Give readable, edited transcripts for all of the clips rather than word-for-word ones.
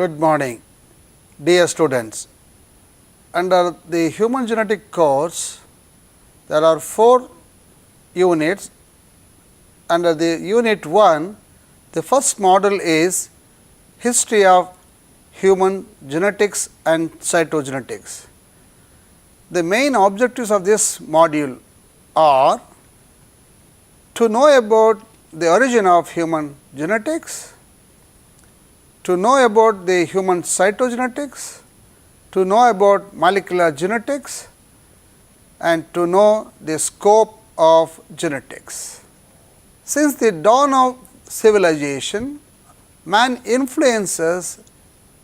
Good morning, dear students. Under the human genetic course, there are 4 units. Under the unit 1, the first module is history of human genetics and cytogenetics. The main objectives of this module are to know about the origin of human genetics, to know about the human cytogenetics, to know about molecular genetics, and to know the scope of genetics. Since the dawn of civilization, man influences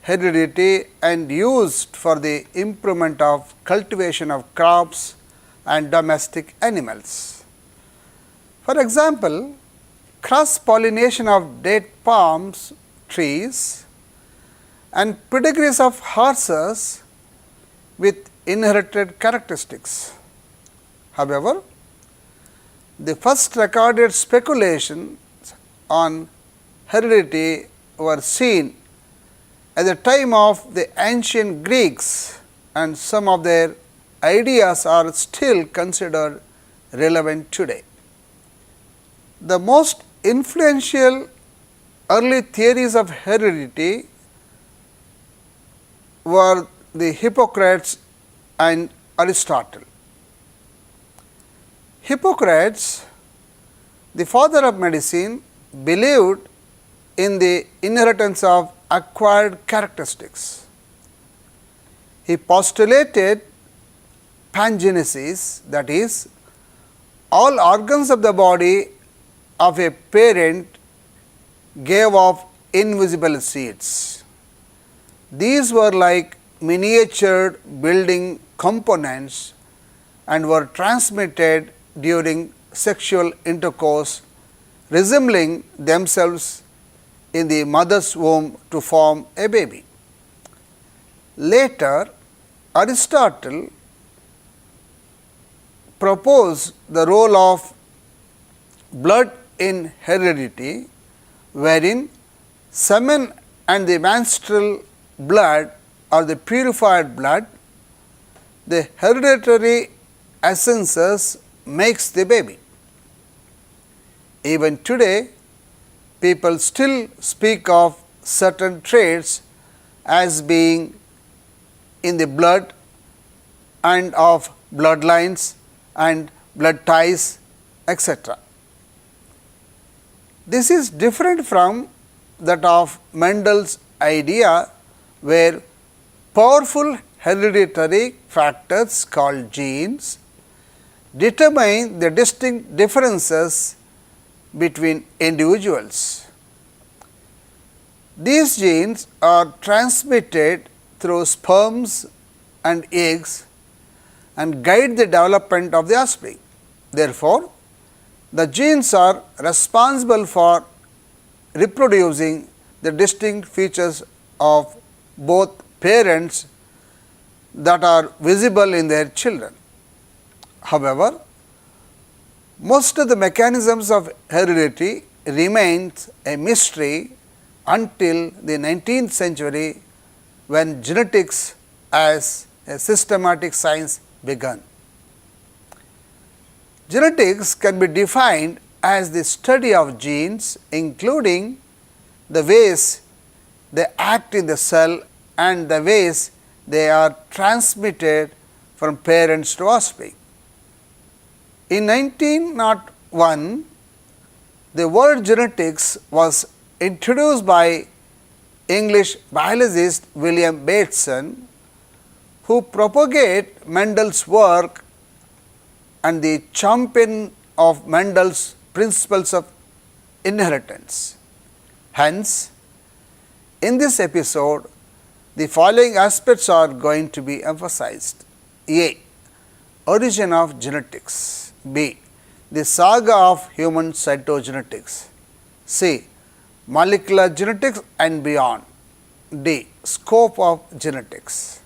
heredity and used for the improvement of cultivation of crops and domestic animals. For example, cross pollination of date palms trees and pedigrees of horses with inherited characteristics. However, the first recorded speculations on heredity were seen at the time of the ancient Greeks, and some of their ideas are still considered relevant today. The most influential early theories of heredity were the Hippocrates and Aristotle. Hippocrates, the father of medicine, believed in the inheritance of acquired characteristics. He postulated pangenesis, that is, all organs of the body of a parent gave off invisible seeds. These were like miniature building components and were transmitted during sexual intercourse, resembling themselves in the mother's womb to form a baby. Later, Aristotle proposed the role of blood in heredity, wherein semen and the menstrual blood or the purified blood, the hereditary essences makes the baby. Even today, people still speak of certain traits as being in the blood and of bloodlines and blood ties, etc. This is different from that of Mendel's idea, where powerful hereditary factors called genes determine the distinct differences between individuals. These genes are transmitted through sperms and eggs and guide the development of the offspring. Therefore, the genes are responsible for reproducing the distinct features of both parents that are visible in their children. However, most of the mechanisms of heredity remains a mystery until the 19th century, when genetics as a systematic science began. Genetics can be defined as the study of genes, including the ways they act in the cell and the ways they are transmitted from parents to offspring. In 1901, the word genetics was introduced by English biologist William Bateson, who propagated Mendel's work and the champion of Mendel's principles of inheritance. Hence, in this episode, the following aspects are going to be emphasized. A. Origin of genetics. B. The saga of human cytogenetics. C. Molecular genetics and beyond. D. Scope of genetics.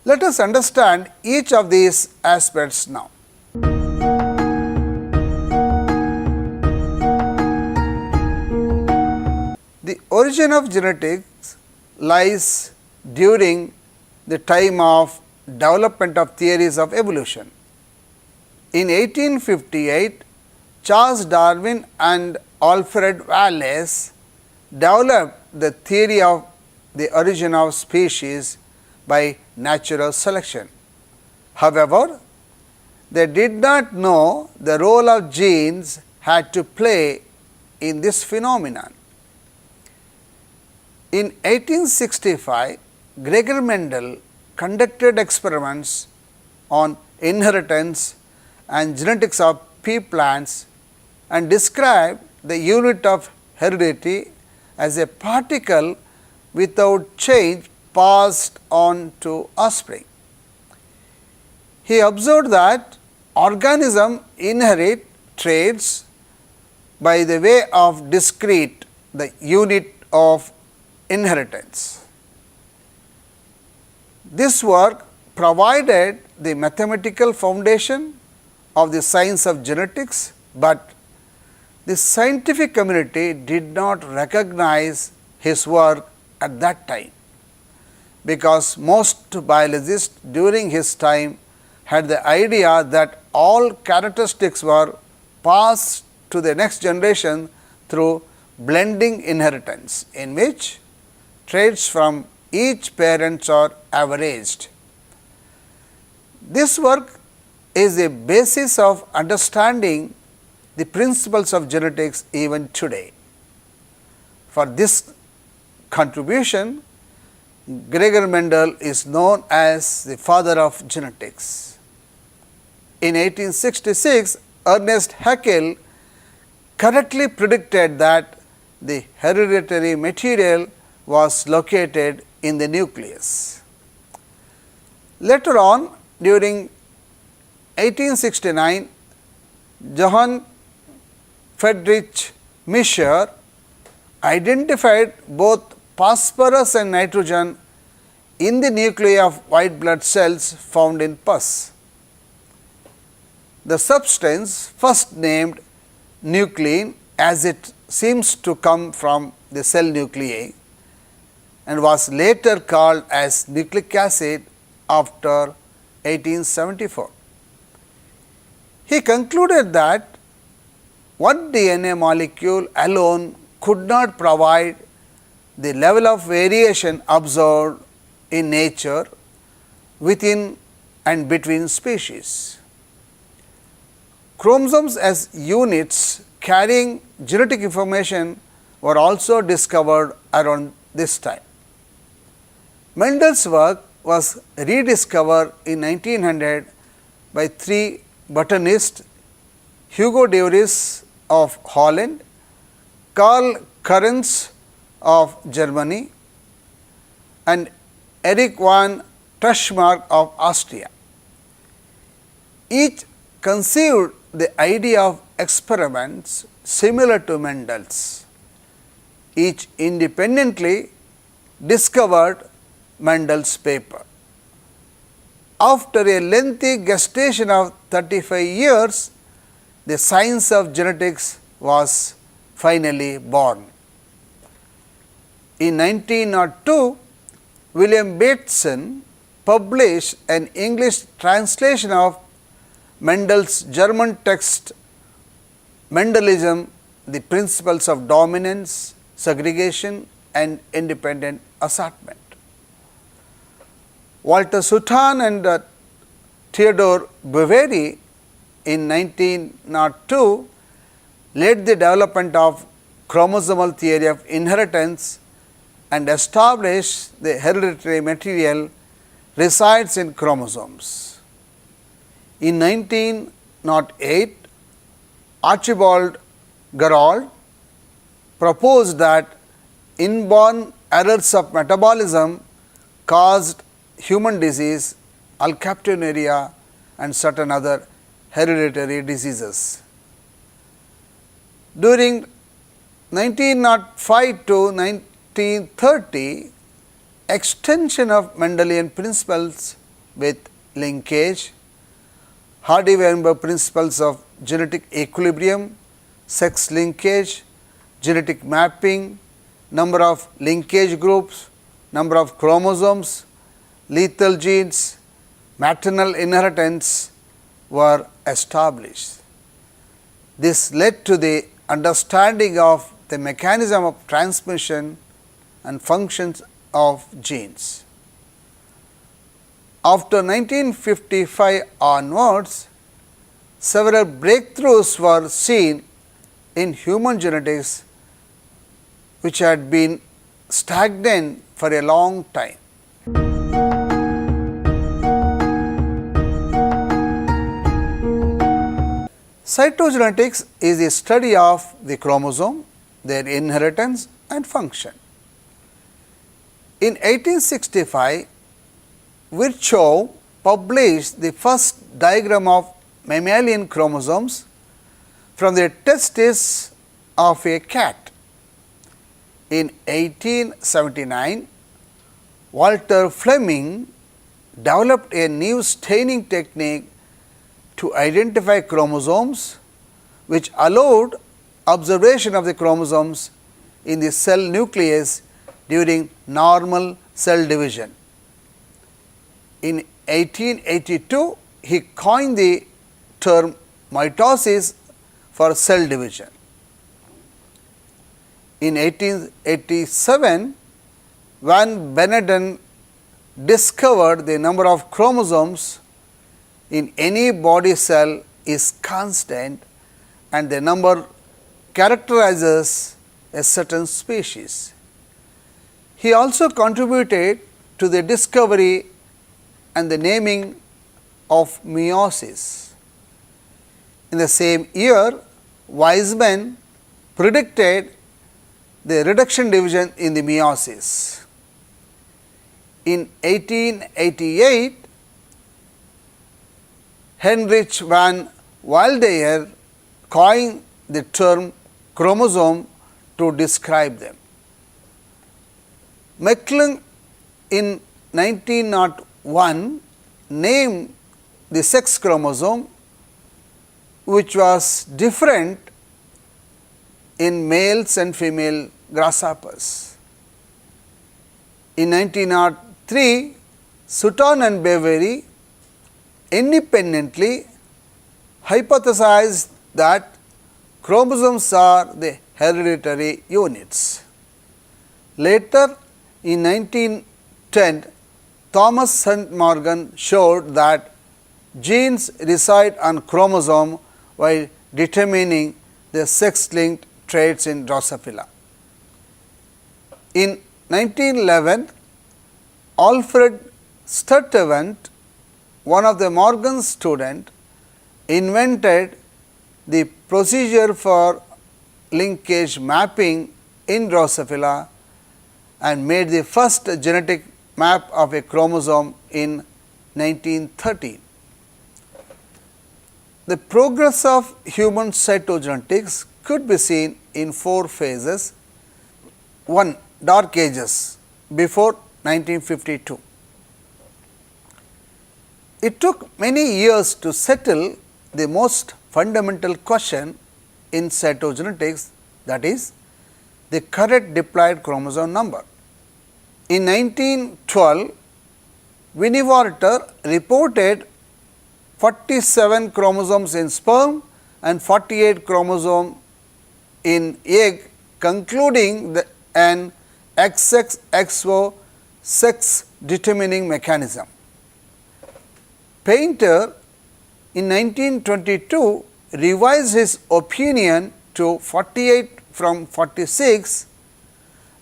Let us understand each of these aspects now. The The origin of genetics lies during the time of development of theories of evolution. In 1858, Charles Darwin and Alfred Wallace developed the theory of the origin of species by natural selection. However, they did not know the role of genes had to play in this phenomenon. In 1865, Gregor Mendel conducted experiments on inheritance and genetics of pea plants and described the unit of heredity as a particle without change passed on to offspring. He observed that organisms inherit traits by the way of discrete, the unit of inheritance. This work provided the mathematical foundation of the science of genetics, but the scientific community did not recognize his work at that time, because most biologists during his time had the idea that all characteristics were passed to the next generation through blending inheritance, in which traits from each parent are averaged. This work is the basis of understanding the principles of genetics even today. For this contribution, Gregor Mendel is known as the father of genetics. In 1866, Ernest Haeckel correctly predicted that the hereditary material was located in the nucleus. Later on, during 1869, Johann Friedrich Miescher identified both phosphorus and nitrogen in the nuclei of white blood cells found in pus. The substance, first named nuclein, as it seems to come from the cell nuclei, and was later called as nucleic acid after 1874. He concluded that one DNA molecule alone could not provide the level of variation observed in nature within and between species. Chromosomes as units carrying genetic information were also discovered around this time. Mendel's work was rediscovered in 1900 by three botanists, Hugo de Vries of Holland, Karl Kerens of Germany, and Erich von Tuschmark of Austria. Each conceived the idea of experiments similar to Mendel's. Each independently discovered Mendel's paper. After a lengthy gestation of 35 years, the science of genetics was finally born. In 1902, William Bateson published an English translation of Mendel's German text, Mendelism, the Principles of Dominance, Segregation and Independent Assortment. Walter Sutton and Theodore Boveri in 1902 led the development of chromosomal theory of inheritance and established the hereditary material resides in chromosomes. In 1908, Archibald Garrod proposed that inborn errors of metabolism caused human disease, alkaptonuria and certain other hereditary diseases. During 1905 to 1930, extension of Mendelian principles with linkage, Hardy-Weinberg principles of genetic equilibrium, sex linkage, genetic mapping, number of linkage groups, number of chromosomes, lethal genes, maternal inheritance were established. This led to the understanding of the mechanism of transmission and functions of genes. After 1955 onwards, several breakthroughs were seen in human genetics which had been stagnant for a long time. Cytogenetics is the study of the chromosome, their inheritance and function. In 1865, Virchow published the first diagram of mammalian chromosomes from the testis of a cat. In 1879, Walter Fleming developed a new staining technique to identify chromosomes, which allowed observation of the chromosomes in the cell nucleus during normal cell division. In 1882, he coined the term mitosis for cell division. In 1887, Van Beneden discovered the number of chromosomes in any body cell is constant and the number characterizes a certain species. He also contributed to the discovery and the naming of meiosis. In the same year, Weizmann predicted the reduction division in the meiosis. In 1888, Heinrich van Waaldayer coined the term chromosome to describe them. McClung in 1901 named the sex chromosome, which was different in males and female grasshoppers. In 1903, Sutton and Boveri independently hypothesized that chromosomes are the hereditary units. Later, in 1910, Thomas Hunt Morgan showed that genes reside on chromosome while determining the sex-linked traits in Drosophila. In 1911, Alfred Sturtevant, one of the Morgan students, invented the procedure for linkage mapping in Drosophila and made the first genetic map of a chromosome in 1913. The progress of human cytogenetics could be seen in 4 phases. 1. Dark Ages before 1952. It took many years to settle the most fundamental question in cytogenetics, that is, the correct diploid chromosome number. In 1912, Winivarter reported 47 chromosomes in sperm and 48 chromosomes in egg, concluding an XX-XO sex determining mechanism. Painter in 1922 revised his opinion to 48 from 46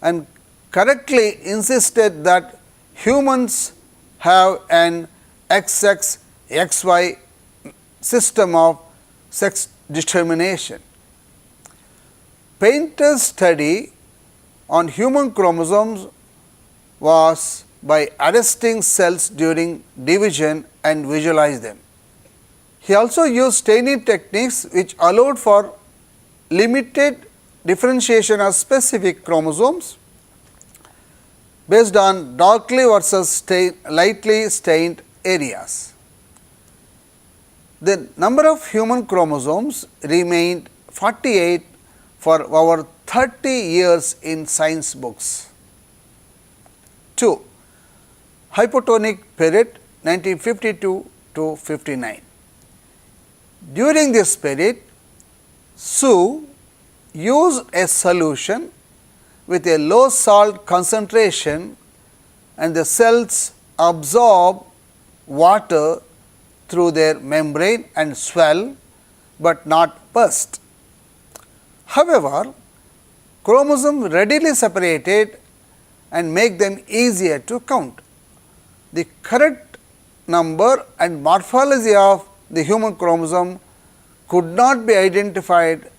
and correctly insisted that humans have an XX-XY system of sex determination. Painter's study on human chromosomes was by arresting cells during division and visualize them. He also used staining techniques which allowed for limited differentiation of specific chromosomes based on darkly versus lightly stained areas. The number of human chromosomes remained 48 for over 30 years in science books. 2. Hypotonic period 1952 to 59. During this period, Su used a solution with a low salt concentration and the cells absorb water through their membrane and swell, but not burst. However, chromosomes readily separated and make them easier to count. The correct number and morphology of the human chromosome could not be identified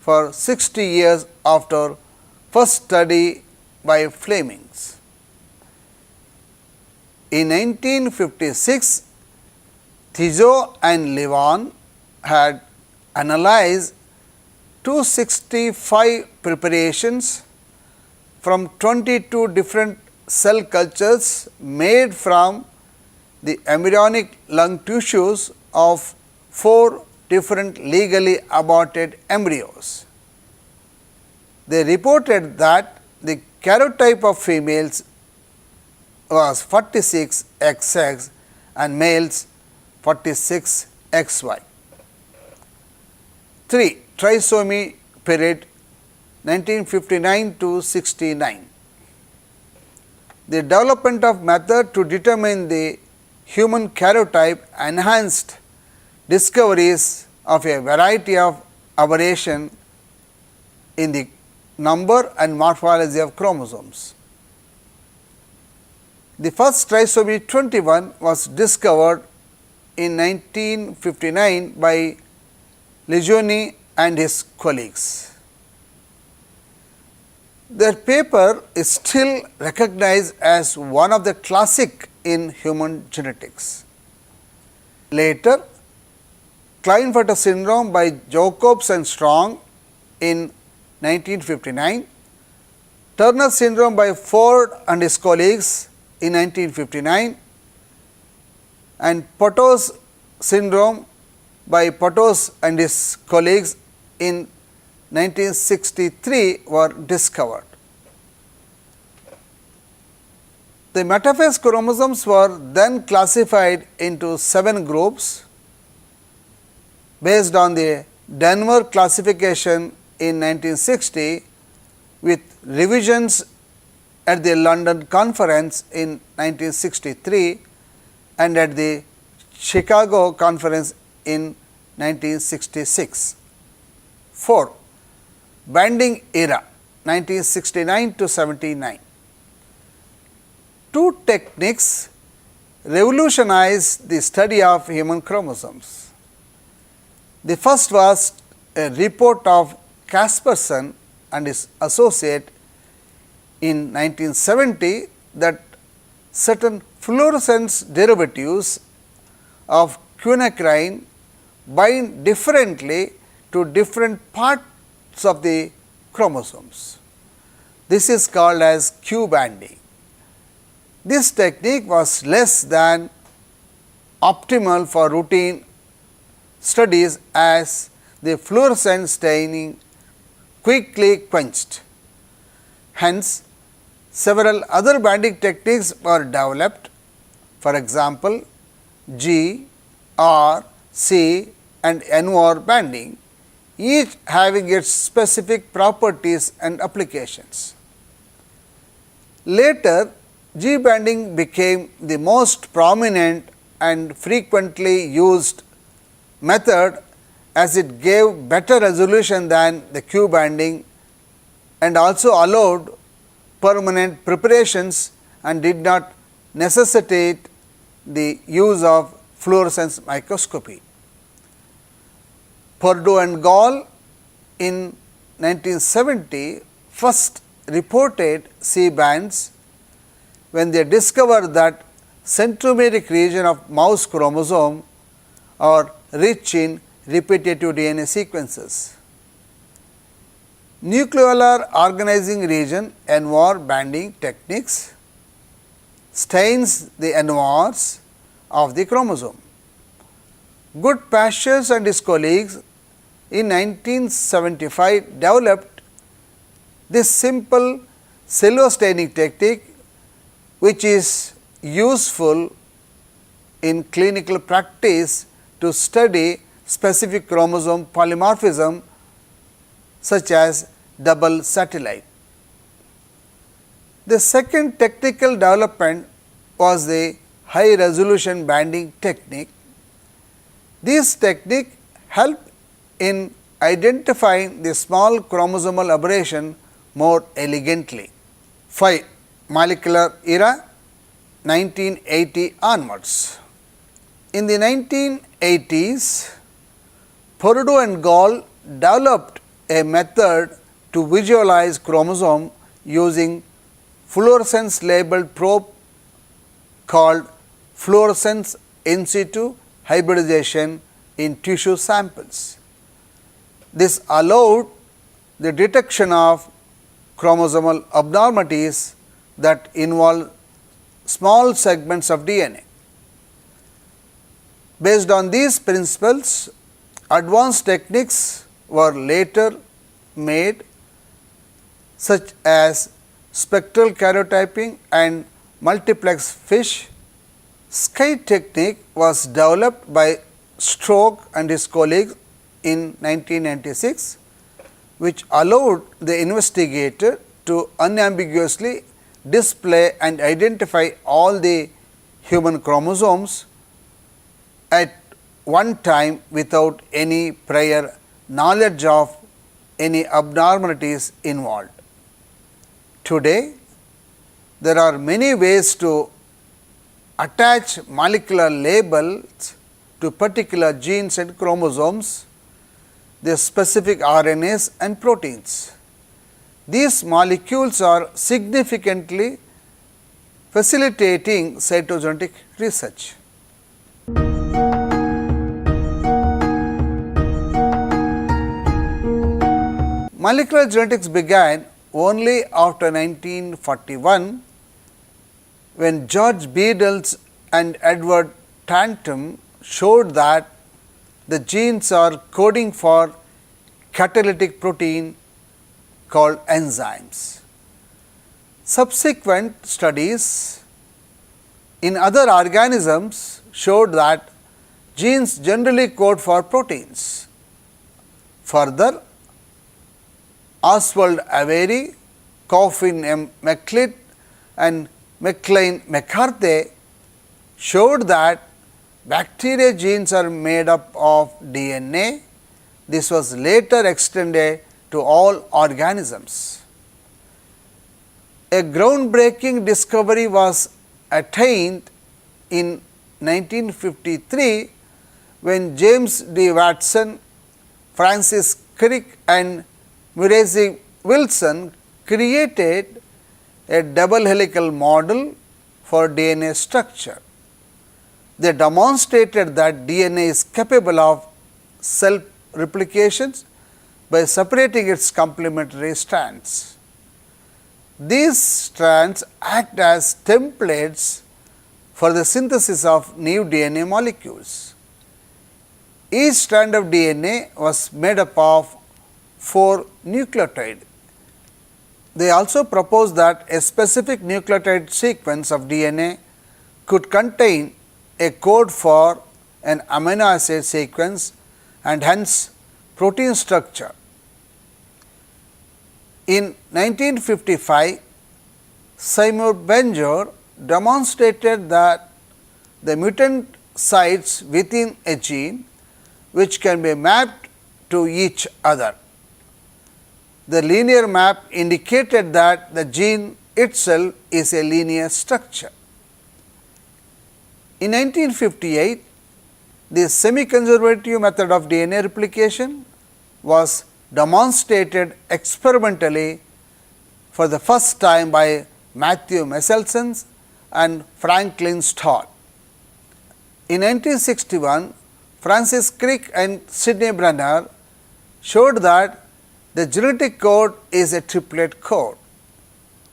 for 60 years after first study by Flemings. In 1956, Thibault and Levin had analyzed 265 preparations from 22 different cell cultures made from the embryonic lung tissues of 4 different legally aborted embryos. They reported that the karyotype of females was 46XX and males 46XY. 3. Trisomy period 1959 to 69. The development of method to determine the human karyotype enhanced discoveries of a variety of aberration in the number and morphology of chromosomes. The first trisomy 21 was discovered in 1959 by Lejeune and his colleagues. Their paper is still recognized as one of the classic in human genetics. Later, Klinefelter syndrome by Jacobs and Strong in 1959, Turner syndrome by Ford and his colleagues in 1959, and Pottos syndrome by Pottos and his colleagues in 1963 were discovered. The metaphase chromosomes were then classified into 7 groups based on the Denver classification in 1960 with revisions at the London Conference in 1963 and at the Chicago Conference in 1966. 4. Banding era 1969 to 79. 2 techniques revolutionized the study of human chromosomes. The first was a report of Kasperson and his associate in 1970 that certain fluorescence derivatives of quinacrine bind differently to different parts of the chromosomes. This is called as Q banding. This technique was less than optimal for routine studies as the fluorescent staining quickly quenched. Hence, several other banding techniques were developed, for example, G, R, C and NOR banding, each having its specific properties and applications. Later, G banding became the most prominent and frequently used method as it gave better resolution than the Q banding and also allowed permanent preparations and did not necessitate the use of fluorescence microscopy. Purdue and Gall in 1970 first reported C bands when they discovered that centromeric region of mouse chromosome are rich in repetitive DNA sequences. Nucleolar organizing region NOR banding techniques stains the NORs of the chromosome. Goodpasture and his colleagues in 1975 developed This simple cellular staining technique, which is useful in clinical practice to study specific chromosome polymorphism such as double satellite. The second technical development was the high resolution banding technique. This technique helped in identifying the small chromosomal aberration more elegantly. 5. Molecular era 1980 onwards. In the 1980s, Purdue and Gall developed a method to visualize chromosome using fluorescence labeled probe called fluorescence in situ hybridization in tissue samples. This allowed the detection of chromosomal abnormalities that involve small segments of DNA. Based on these principles, advanced techniques were later made such as spectral karyotyping and multiplex FISH. SCAI technique was developed by Stroke and his colleagues in 1996, which allowed the investigator to unambiguously display and identify all the human chromosomes at one time without any prior knowledge of any abnormalities involved. Today, there are many ways to attach molecular labels to particular genes and chromosomes, their specific RNAs and proteins. These molecules are significantly facilitating cytogenetic research. Molecular genetics began only after 1941, when George Beadle and Edward Tantum showed that the genes are coding for catalytic protein called enzymes. Subsequent studies in other organisms showed that genes generally code for proteins. Further, Oswald Avery, Coffin M. McLeod and McLean McCarthy showed that bacteria genes are made up of DNA. This was later extended to all organisms. A groundbreaking discovery was attained in 1953 when James D. Watson, Francis Crick and Murray Wilson created a double helical model for DNA structure. They demonstrated that DNA is capable of self replications by separating its complementary strands. These strands act as templates for the synthesis of new DNA molecules. Each strand of DNA was made up of 4 nucleotides. They also proposed that a specific nucleotide sequence of DNA could contain a code for an amino acid sequence and hence protein structure. In 1955, Seymour Bengor demonstrated that the mutant sites within a gene which can be mapped to each other. The linear map indicated that the gene itself is a linear structure. In 1958, the semi-conservative method of DNA replication was demonstrated experimentally for the first time by Matthew Meselson and Franklin Stahl. In 1961, Francis Crick and Sidney Brenner showed that the genetic code is a triplet code.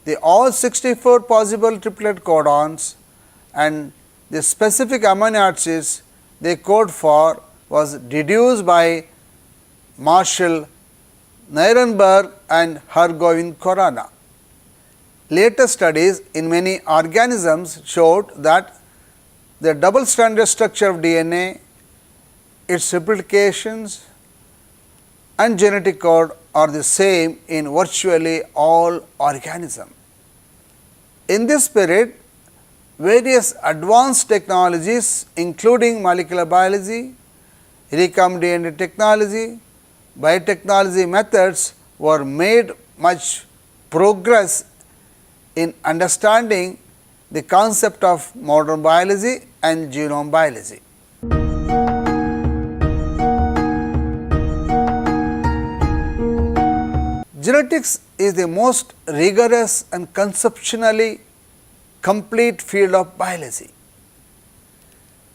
The all 64 possible triplet codons and the specific amino acids they code for was deduced by Marshall Nirenberg and Hargovind Khorana. Later studies in many organisms showed that the double-stranded structure of DNA, its replications and genetic code are the same in virtually all organisms. In this spirit, various advanced technologies including molecular biology, recombinant technology, biotechnology methods were made much progress in understanding the concept of modern biology and genome biology. Genetics is the most rigorous and conceptually complete field of biology.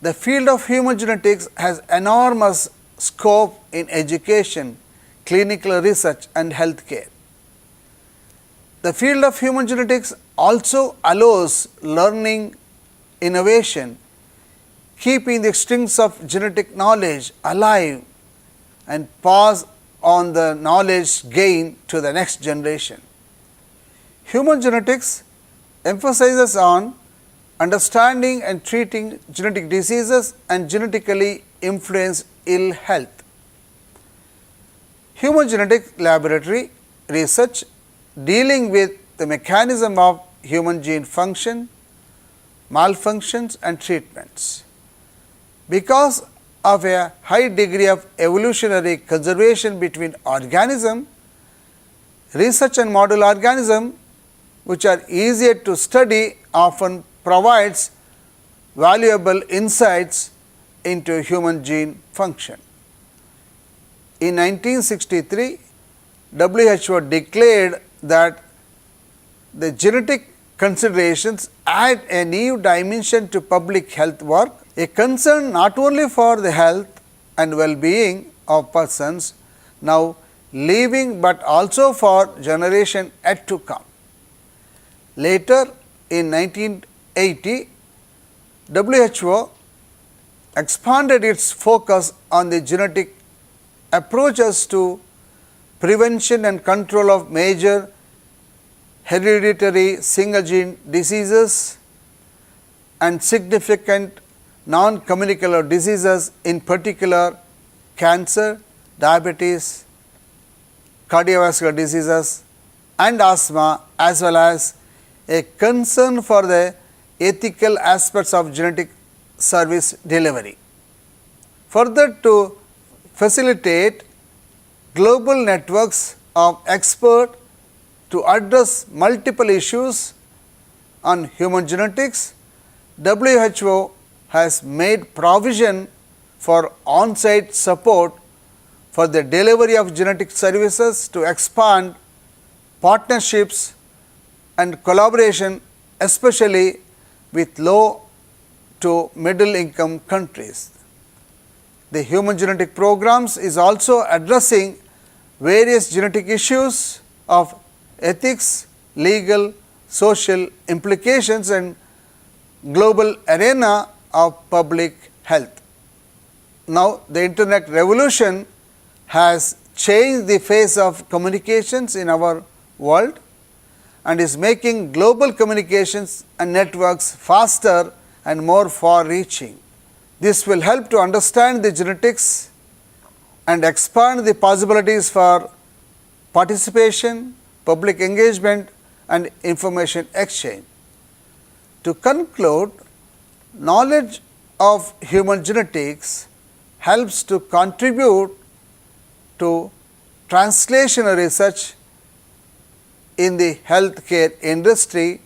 The field of human genetics has enormous scope in education, clinical research and healthcare. The field of human genetics also allows learning, innovation, keeping the strings of genetic knowledge alive and pass on the knowledge gained to the next generation. Human genetics emphasizes on understanding and treating genetic diseases and genetically influenced ill health. Human genetic laboratory research dealing with the mechanism of human gene function, malfunctions and treatments. Because of a high degree of evolutionary conservation between organism, research and model organism which are easier to study often provides valuable insights into human gene function. In 1963, WHO declared that the genetic considerations add a new dimension to public health work, a concern not only for the health and well-being of persons now living but also for generation yet to come. Later in 1980, WHO expanded its focus on the genetic approaches to prevention and control of major hereditary single gene diseases and significant non-communicable diseases, in particular cancer, diabetes, cardiovascular diseases and asthma, as well as a concern for the ethical aspects of genetic service delivery. Further, to facilitate global networks of experts to address multiple issues on human genetics, WHO has made provision for on-site support for the delivery of genetic services to expand partnerships and collaboration, especially with low to middle income countries. The human genetic programs is also addressing various genetic issues of ethics, legal, social implications and global arena of public health. Now, the internet revolution has changed the face of communications in our world and is making global communications and networks faster and more far-reaching. This will help to understand the genetics and expand the possibilities for participation, public engagement and information exchange. To conclude, knowledge of human genetics helps to contribute to translational research in the healthcare industry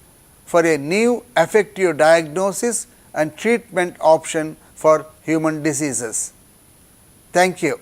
for a new effective diagnosis and treatment option for human diseases. Thank you.